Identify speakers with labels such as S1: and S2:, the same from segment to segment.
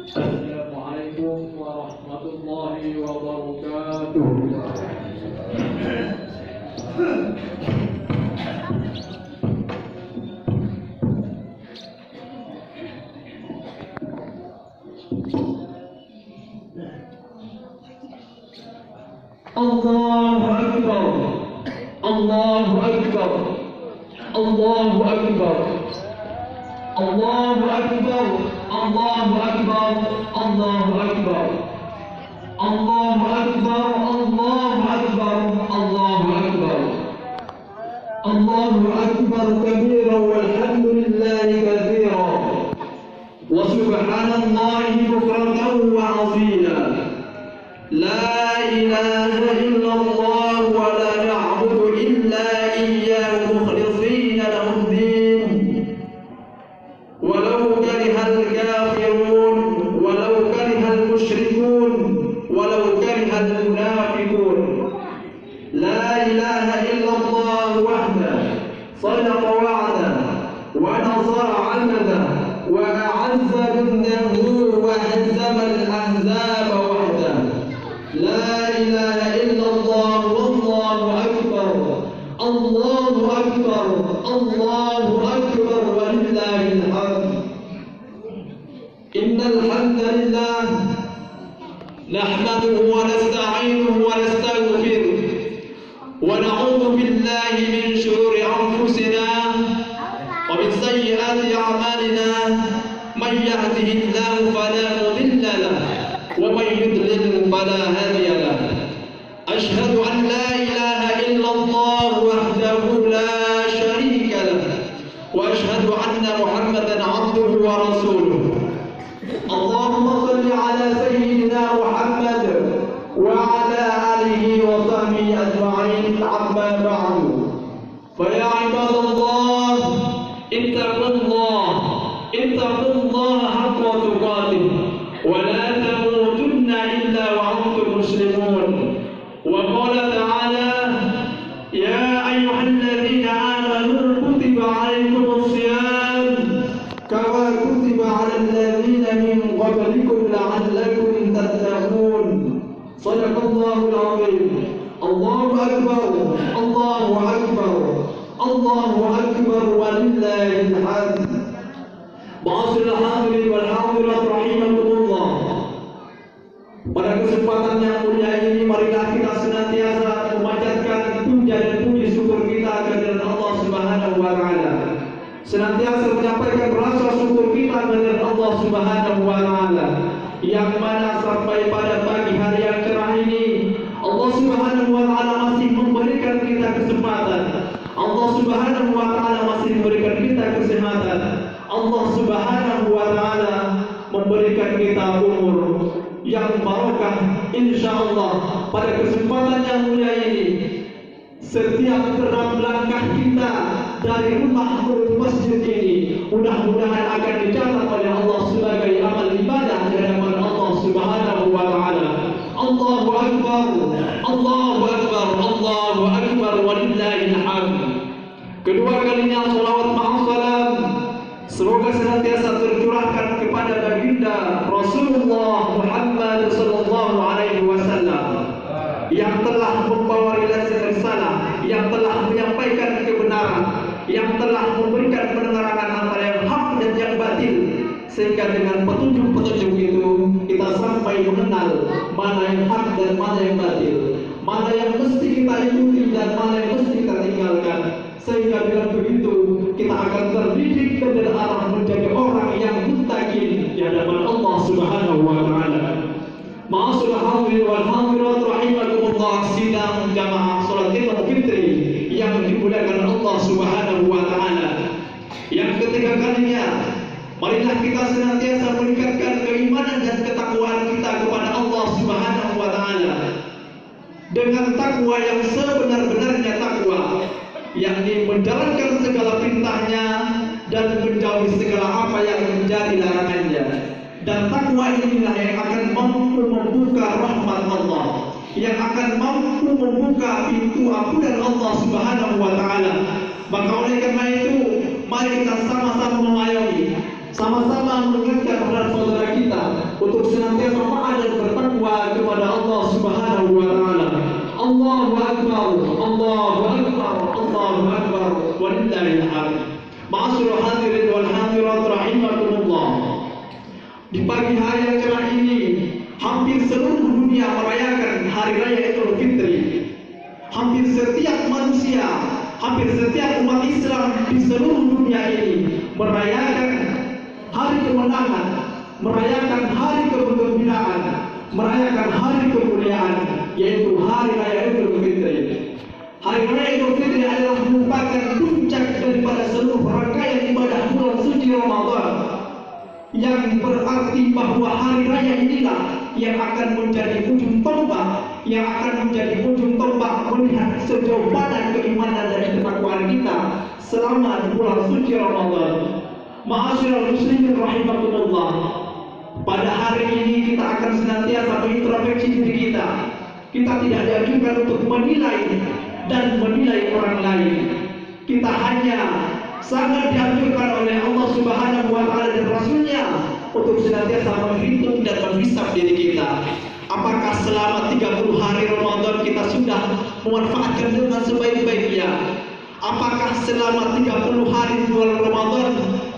S1: Assalamualaikum warahmatullahi wabarakatuh. Allahu Akbar, Allahu Akbar, Allahu Akbar, Allahu Akbar, Allahu Akbar, Allahu Akbar, Allahu Akbar, Allahu Akbar, Allahu Akbar, Allahu Akbar kabira walhamdulillahi katsira wa subhanallahi bukratan wa asila. La ilaha illallah wa la na'budu illa iyyahu mukhlishina lahu ad-din walau karihal kafirun walau karihal musyrikun walau karihal munafiqun. La ilaha illallah wahdahu sadaqa wa'dahu wa nasara 'abdahu wa a'azza binnahu wa hazzama al-ahzaba wahdahu. La ilaha illallah wallahu akbar, Allahu akbar, Allahu akbar walillahil hamd. Innal hamdalillah nahmaduhu wa nasta'inuhu wa nastaghfiruh wa na'udzu billahi min shururi anfusina wa min sayyiati a'malina. Man yahdihillahu fala mudilla lahu ومن يضلل فلا هادي له. أشهد أن لا إله إلا الله وحده لا شريك له وأشهد أن محمدا عبده ورسوله. اللهم صل على سيدنا محمد وعلى آله وصحبه أجمعين. أما بعد فيا عباد الله اتقوا الله حق تقاته ولا تموتن إلا وأنتم مسلمون. وقال تعالى يا أيها الذين آمنوا كتب عليكم الصيام كما كتب على الذين من قبلكم لعلكم تتقون. صدق الله العظيم. الله أكبر، الله أكبر، الله أكبر ولله الحمد. Ma'asyiral hadirin wal hadirat rahimakumullah. Pada kesempatan yang mulia ini marilah kita senantiasa memanjatkan puja dan puji syukur kita kepada Allah Subhanahu wa taala. Senantiasa menyampaikan rasa syukur kita kepada Allah Subhanahu wa taala yang mana sampai pada pagi hari yang cerah ini Allah Subhanahu wa taala masih memberikan kita kesempatan. Allah Subhanahu wa taala masih memberikan kita kesehatan. Allah Subhanahu wa taala memberikan kita umur yang barokah insyaallah. Pada kesempatan yang mulia ini setiap gerak langkah kita dari rumah ke masjid ini mudah-mudahan akan dicatat oleh Allah sebagai amal ibadah di hadapan Allah Subhanahu wa taala. Allahu akbar, Allahu akbar, Allahu akbar walillahil hamd. Kedua kalinya salawat ma'assalam semoga senantiasa tercurahkan kepada baginda Rasulullah Muhammad sallallahu alaihi wasallam yang telah membawa risalah, yang telah menyampaikan kebenaran, yang telah memberikan penerangan antara yang hak dan yang batil, sehingga dengan petunjuk-petunjuk itu kita sampai mengenal mana yang hak dan mana yang batil, mana yang mesti kita ikuti dan mana yang mesti kita tinggalkan. Sehingga dengan begitu kita akan terdidik dan berarah menjadi orang yang muttaqin di hadapan Allah Subhanahu wa taala. Ma'asyiral hadirin wal hadirat rahimakumullah, sidang jamaah salat Idul Fitri yang dimuliakan Allah Subhanahu wa taala. Yang ketiga kalinya marilah kita senantiasa meningkatkan keimanan dan ketakwaan kita kepada Allah Subhanahu wa taala dengan takwa yang sebenar-benarnya takwa, yakni menjalankan segala perintahnya dan menjauhi segala apa yang menjadi larangannya. Dan takwa inilah yang akan mampu membuka rahmat Allah, yang akan mampu membuka pintu ampunan Allah Subhanahu wa taala. Maka oleh karena itu, mari kita sama-sama mengayomi, sama-sama mengingatkan kepada saudara kita Di pagi hari yang cerah ini, hampir seluruh dunia merayakan Hari Raya Idul Fitri. Hampir setiap manusia, hampir setiap umat Islam di seluruh dunia ini merayakan hari kemenangan, merayakan hari kegembiraan, merayakan hari kemuliaan, yaitu Hari Raya Idul Fitri. Hari Raya Idul Fitri adalah merupakan puncak daripada seluruh rangkaian ibadah bulan suci Ramadan, yang berarti bahwa hari raya inilah yang akan menjadi ujung tombak, yang akan menjadi ujung tombak melihat sejauh mana keimanan dan ketakwaan kita selama di bulan suci Ramadan. Ma'asyiral muslimin rahimakumullah, pada hari ini kita akan senantiasa mengintrospeksi diri kita. Kita tidak dianjurkan untuk menilai dan menilai orang lain. Kita hanya sangat dianjurkan oleh Allah Subhanahu wa Ta'ala dan Rasulnya untuk senantiasa menghitung dan menghisap diri kita. Apakah selama 30 hari Ramadan kita sudah memanfaatkan dengan sebaik-baiknya? Apakah selama 30 hari bulan Ramadan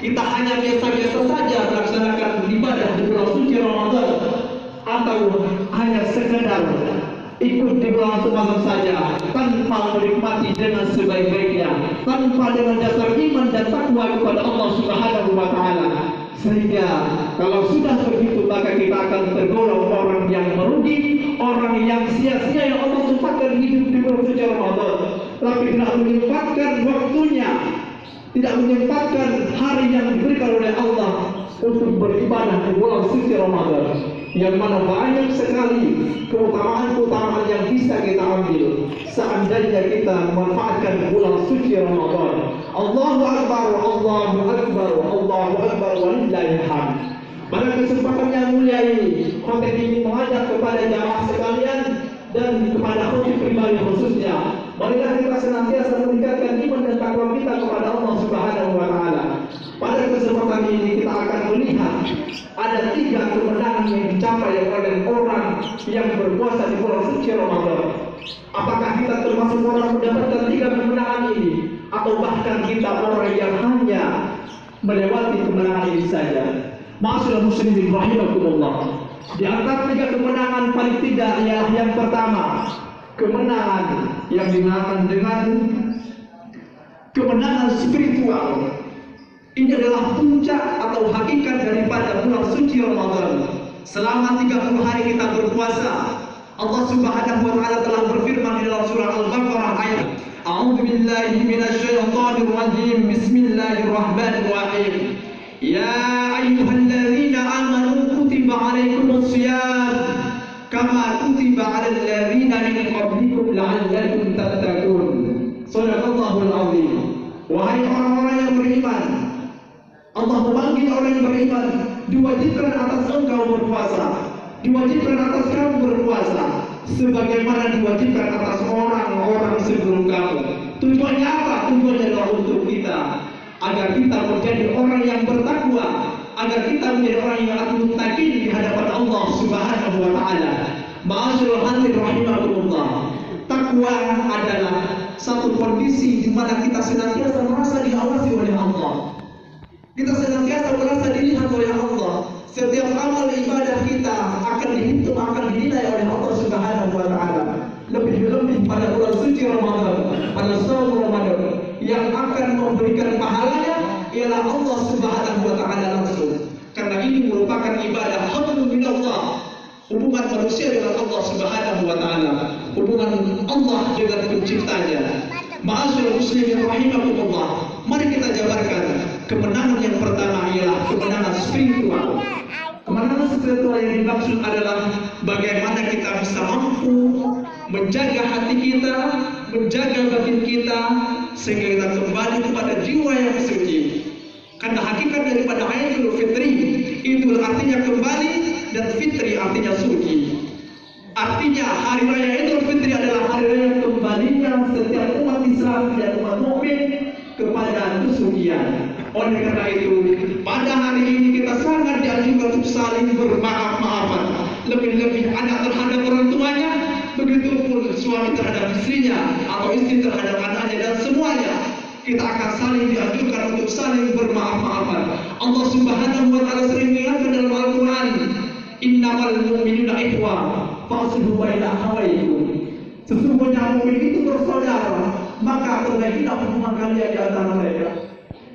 S1: kita hanya biasa-biasa saja melaksanakan ibadah di bulan suci Ramadan, atau hanya sekedar ikut di bulan Ramadan saja tanpa menikmati dengan sebaik-baiknya, tanpa dengan dasar iman dan takwa kepada Allah Subhanahu wa Ta'ala? Sehingga kalau sudah begitu, maka kita akan tergolong orang yang merugi, orang yang sia-sia yang Allah sempatkan hidup di bulan suci Ramadan, tapi tidak menyempatkan waktunya, tidak menyempatkan hari yang diberikan oleh Allah untuk beribadah di bulan suci Ramadan, yang mana banyak sekali keutamaan-keutamaan yang bisa kita ambil seandainya kita memanfaatkan bulan suci Ramadan. Allahu Akbar, Allahu Akbar, Allahu Akbar, walillahil hamd. Pada kesempatan yang mulia ini, kami ingin mengajak kepada jamaah sekalian dan kepada khotib pribadi khususnya, marilah kita senantiasa meningkatkan iman dan takwa kita kepada Allah Subhanahu wa Ta'ala. Pada kesempatan ini kita akan melihat ada 3 kemenangan yang dicapai oleh orang yang berpuasa di bulan suci Ramadan. Apakah kita termasuk orang mendapatkan 3 kemenangan ini, atau bahkan kita orang yang hanya melewati kemenangan ini saja? Ma'asyiral muslimin rahimakumullah, di antara 3 kemenangan paling tidak ialah yang pertama, kemenangan yang dinamakan dengan kemenangan spiritual. Ini adalah puncak atau hakikat daripada bulan suci Ramadan. Selama 30 hari kita berpuasa, Allah Subhanahu wa Ta'ala telah berfirman di dalam surah Al-Baqarah ayat A'udzu billahi minasyaitonir rajim. Bismillahirrahmanirrahim. Ya ayyuhalladzina amanu kutiba 'alaikumus shiyam kama kutiba 'alal ladzina min qablikum la'allakum tattaqun. Shadaqallahul 'azim. Wahai orang-orang yang beriman, Allah memanggil orang yang beriman, diwajibkan atas engkau berpuasa, diwajibkan atas kamu berpuasa, sebagaimana diwajibkan atas orang-orang sebelum kamu. Tujuannya apa? Tujuannya adalah untuk kita, agar kita menjadi orang yang bertakwa, agar kita menjadi orang yang muttaqin di hadapan Allah Subhanahu wa Ta'ala. Ma'asyiral hadirin rahimakumullah, takwa adalah satu kondisi di mana kita senantiasa merasa diawasi oleh Allah. Kita senantiasa merasa dilihat oleh Allah. Setiap amal ibadah kita akan dihitung, akan dinilai oleh Allah Subhanahu wa Ta'ala. Lebih-lebih pada bulan suci Ramadan, pada saum Ramadan, yang akan memberikan pahalanya ialah Allah Subhanahu wa Ta'ala langsung. Karena ini merupakan ibadah hablum minallah, hubungan manusia dengan Allah Subhanahu wa Ta'ala, hubungan Allah dengan penciptanya. Ma'asyiral muslimin rahimakumullah, mari kita jabarkan kemenangan yang pertama ialah kemenangan spiritual. Kemenangan spiritual yang dimaksud adalah bagaimana kita bisa mampu menjaga hati kita, menjaga batin kita, sehingga kita kembali kepada jiwa yang suci. Karena hakikat daripada Idul Fitri, Idul artinya kembali dan Fitri artinya suci. Artinya hari raya Idul Fitri adalah hari raya kembalinya setiap umat Islam dan umat mukmin kepada kesucian. Oleh karena itu, pada hari ini kita sangat dianjurkan untuk saling bermaaf-maafan. Lebih-lebih anak terhadap orang tuanya, begitupun suami terhadap istrinya, atau istri terhadap anaknya, dan semuanya kita akan saling dianjurkan untuk saling bermaaf-maafan. Allah Subhanahu wa Ta'ala sering mengingatkan dalam Al-Quran innamal mu'minuna ikhwah fa'aslihu baina akhawaykum. Sesungguhnya mukmin itu bersaudara, maka perbaikilah hubungan kalian di antara mereka.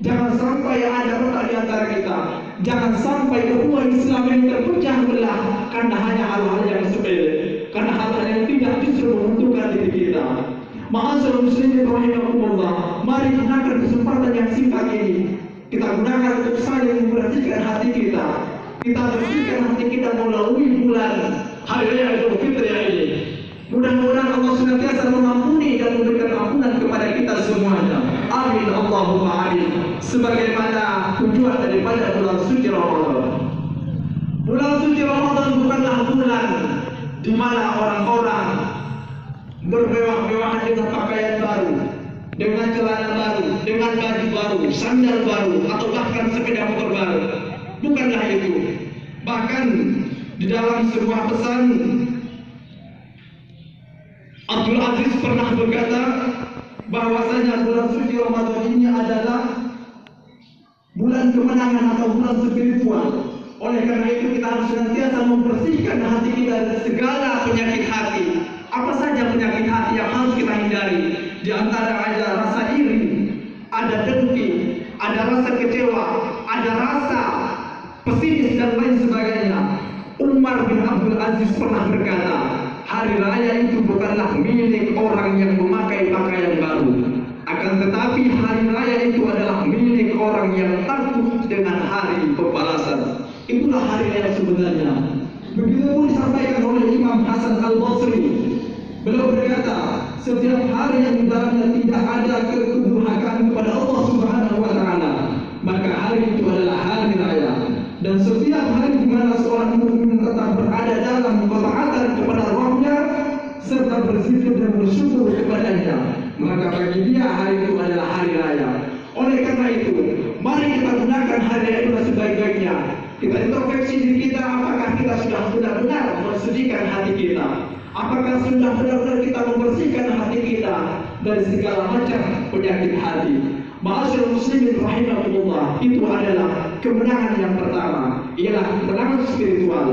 S1: Jangan sampai ada retak di antara kita. Jangan sampai ukhuwah Islam yang terpecah belah karena hanya hal-hal yang sepele, karena hal-hal yang tidak justru menguntungkan diri kita. Ma'asyiral muslimin rahimakumullah, mari gunakan kesempatan yang singkat ini. Kita gunakan untuk saling membersihkan hati kita. Kita bersihkan hati kita melalui bulan hari raya Idul Fitri ini. Mudah-mudahan Allah senantiasa mengampuni dan memberikan ampunan kepada kita semuanya. Amin Allahumma amin. Sebagaimana tujuan daripada bulan suci Ramadan. Bulan suci Ramadan bukanlah bulan di mana orang-orang bermewah-mewahan dengan pakaian baru, dengan celana baru, dengan baju baru, sandal baru, atau bahkan sepeda motor baru. Bukanlah itu. Bahkan di dalam sebuah pesan, Abdul Aziz pernah berkata bahwasanya bulan suci Ramadan ini adalah bulan kemenangan atau bulan spiritual. Oleh karena itu kita harus senantiasa membersihkan hati kita dari segala penyakit hati. Apa saja penyakit hati yang harus kita hindari? Di antara ada rasa iri, ada dengki, ada rasa kecewa, ada rasa pesimis dan lain sebagainya. Umar bin Abdul Aziz pernah berkata, hari raya itu bukanlah milik orang yang memakai pakaian baru, akan tetapi hari raya itu adalah milik orang yang takut dengan hari pembalasan. Itulah hari raya sebenarnya. Begitu pun disampaikan oleh Imam Hasan Al-Basri. Beliau berkata, setiap hari yang di dalamnya tidak ada kedurhakaan kepada Allah Subhanahu wa taala, maka hari itu adalah hari raya. Dan setiap hari di mana seorang mukmin tetap berada dalam ketaatan kepada Rabbnya serta berzikir dan bersyukur kepadanya, maka bagi dia hari itu adalah hari raya. Oleh karena itu, mari kita gunakan hari raya itu sebaik-baiknya. Kita introspeksi diri kita, apakah kita sudah benar-benar membersihkan hati kita? Apakah sudah benar-benar kita membersihkan hati kita dari segala macam penyakit hati? Ma'asyiral muslimin rahimakumullah, itu adalah kemenangan yang pertama, ialah kemenangan spiritual.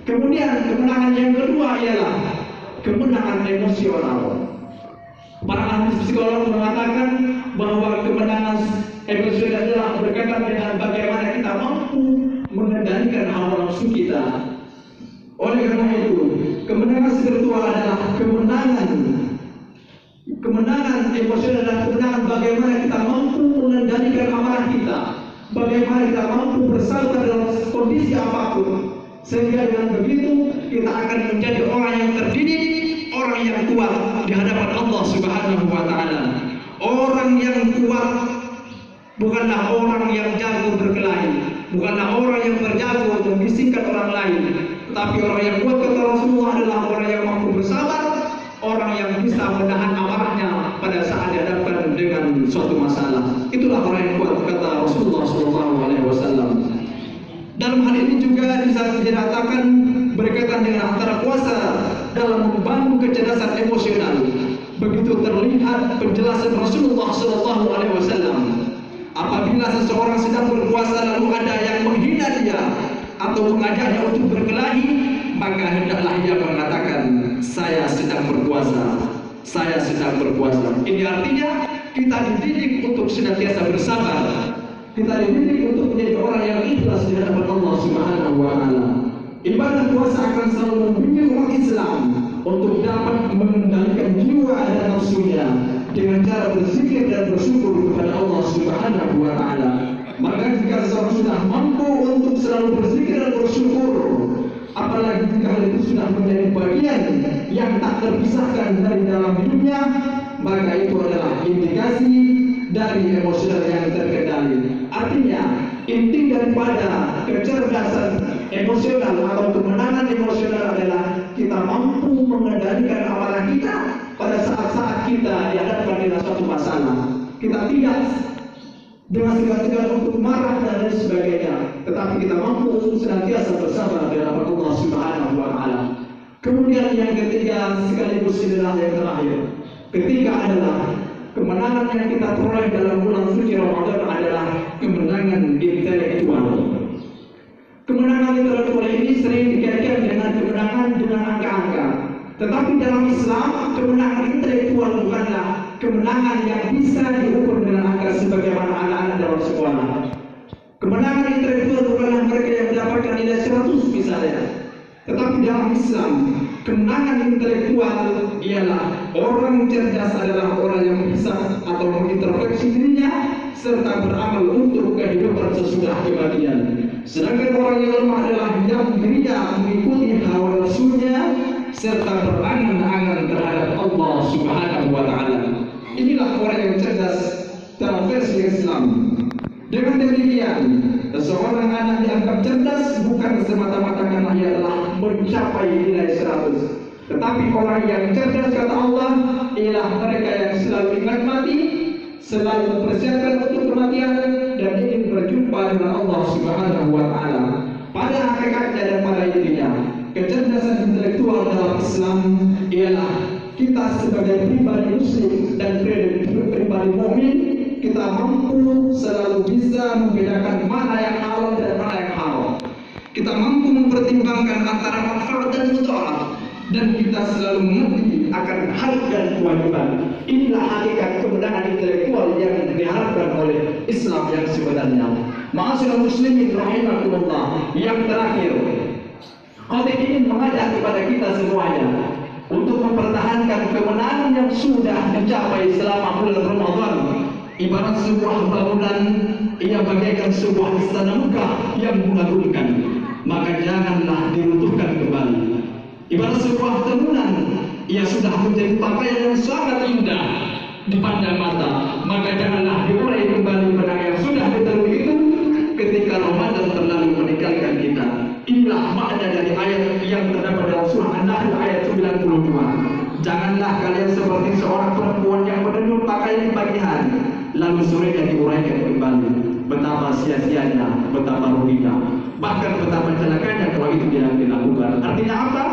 S1: Kemudian kemenangan yang kedua ialah kemenangan emosional. Para ahli psikolog mengatakan bahwa kemenangan emosional adalah berkaitan dengan bagaimana kita mampu mengendalikan hawa nafsu kita. Oleh karena itu, kemenangan spiritual adalah kemenangan emosional adalah kemenangan bagaimana kita mampu mengendalikan amarah kita, bagaimana kita mampu bersabar dalam kondisi apapun, sehingga dengan begitu kita akan menjadi orang yang terdidik, orang yang kuat di hadapan Allah Subhanahu wa taala. Orang yang kuat bukanlah orang yang jago berkelahi, bukanlah orang yang berjago membisikkan orang lain, tetapi orang yang kuat kata Rasulullah adalah orang yang mampu bersabar, orang yang bisa menahan amarahnya pada saat dihadapkan dengan suatu masalah. Itulah orang yang kuat kata Rasulullah SAW. Dalam hal ini juga bisa dikatakan berkaitan dengan antara puasa dalam membangun kecerdasan emosional. Begitu terlihat penjelasan Rasulullah SAW. Apabila seseorang sedang berpuasa lalu ada yang menghina dia atau mengajaknya untuk berkelahi, maka hendaklah ia mengatakan, saya sedang berpuasa, saya sedang berpuasa. Ini artinya kita dididik untuk senantiasa bersabar. Kita dididik untuk menjadi orang yang ikhlas di hadapan Allah Subhanahu wa taala. Ibadah puasa akan selalu membimbing umat Islam untuk dapat mengendalikan jiwa dan nafsunya dengan cara berzikir dan bersyukur kepada Allah Subhanahu wa taala. Maka jika seseorang sudah mampu untuk selalu berzikir dan bersyukur, apalagi jika hal itu sudah menjadi bagian yang tak terpisahkan dari dalam hidupnya, maka itu adalah indikasi dari emosional yang terkendali. Artinya, inti daripada kecerdasan emosional atau kemenangan emosional adalah kita mampu mengendalikan amarah kita pada saat-saat kita dihadapkan dengan suatu masalah. Kita tidak dengan segan-segan untuk marah dan lain sebagainya, tetapi kita mampu untuk senantiasa bersabar di hadapan Allah Subhanahu wa taala. Kemudian yang ketiga, sekaligus inilah yang terakhir. Ketiga adalah kemenangan yang kita peroleh dalam bulan suci Ramadan adalah kemenangan intelektual. Kemenangan intelektual ini sering dikaitkan kemenangan dengan angka-angka. Tetapi dalam Islam, kemenangan intelektual bukanlah kemenangan yang bisa diukur dengan angka sebagaimana anak-anak dalam sekolah. Kemenangan intelektual bukanlah mereka yang mendapatkan nilai 100 misalnya. Tetapi dalam Islam, kemenangan intelektual ialah orang cerdas adalah orang yang bisa atau mengintrospeksi dirinya serta beramal untuk kehidupan sesudah kematian. Sedangkan orang yang lemah adalah yang dirinya mengikuti hawa nafsunya serta berangan-angan terhadap Allah Subhanahu wa taala. Inilah orang yang cerdas dalam versi Islam. Dengan demikian, seorang anak dianggap cerdas bukan semata-mata karena ia telah mencapai nilai 100. Tetapi orang yang cerdas kata Allah ialah mereka yang selalu ingat mati, selalu mempersiapkan untuk kematian dan ingin berjumpa dengan Allah Subhanahu wa taala. Pada hakikatnya dan pada intinya, kecerdasan intelektual dalam Islam ialah kita sebagai pribadi muslim dan pribadi mukmin, kita mampu selalu bisa membedakan mana yang halal dan mana yang haram. Kita mampu mempertimbangkan antara manfaat dan mudarat, dan kita selalu mengerti akan hak dan kewajiban. Inilah hakikat kemenangan intelektual yang diharapkan oleh Islam yang sebenarnya. Ma'asyiral muslimin rahimakumullah, yang terakhir, khatib ingin mengajak kepada kita semuanya untuk mempertahankan kemenangan yang sudah dicapai selama bulan Ramadan. Ibarat sebuah bangunan, ia bagaikan sebuah istana megah yang mengagumkan, maka janganlah diruntuhkan kembali. Ibarat sebuah bangunan, ia sudah menjadi pakaian yang sangat indah dipandang mata, maka janganlah diurai kembali benang yang sudah diterui itu ketika Ramadan terlalu meninggalkan kita. Inilah makna dari ayat yang terdapat dalam surah An-Nahl ayat 92. Janganlah kalian seperti seorang perempuan yang menenun pakaian di pagi hari, lalu sorenya diuraikan kembali. Betapa sia-sianya, betapa ruginya, bahkan betapa celakanya kalau itu tidak dilakukan. Artinya apa?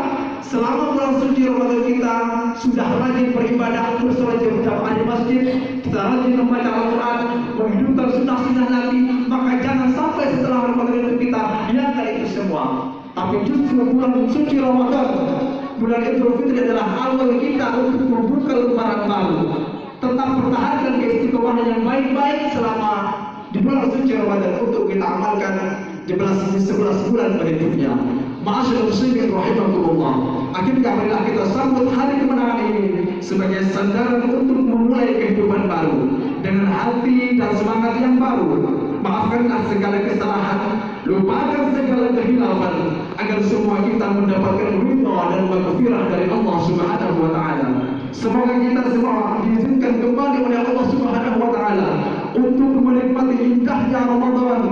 S1: Selama bulan suci Ramadan kita sudah rajin beribadah, terus rajin berjamaah di masjid, kita rajin membaca Al-Quran, menghidupkan sunnah-sunnah Nabi, maka jangan sampai setelah Ramadan itu kita hilangkan itu semua. Tapi justru bulan suci Ramadan, bulan Idul Fitri adalah awal kita untuk membuka lembaran baru. Tetap pertahankan keistiqomahan yang baik-baik selama di bulan suci Ramadan untuk kita amalkan di 11 bulan berikutnya. Ma'asyiral muslimin rahimakumullah, akhirnya marilah kita sambut hari kemenangan ini sebagai sandaran untuk memulai kehidupan baru dengan hati dan semangat yang baru. Maafkanlah segala kesalahan, lupakan segala kehilafan, agar semua kita mendapatkan ridha dan maghfirah dari Allah Subhanahu wa taala. Semoga kita semua diizinkan kembali oleh Allah Subhanahu wa taala untuk menikmati indahnya Ramadan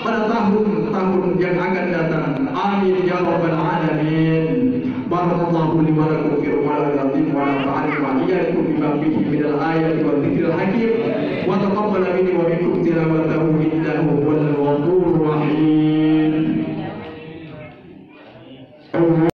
S1: pada tahun-tahun yang akan datang. Amin ya rabbal alamin. Barakallahu li wa lakum fi Ramadan wa nafa'ani wa iyyakum bima fihi minal ayati wa dzikril hakim wa taqabbal minni wa minkum tilawatahu innahu huwal ghafur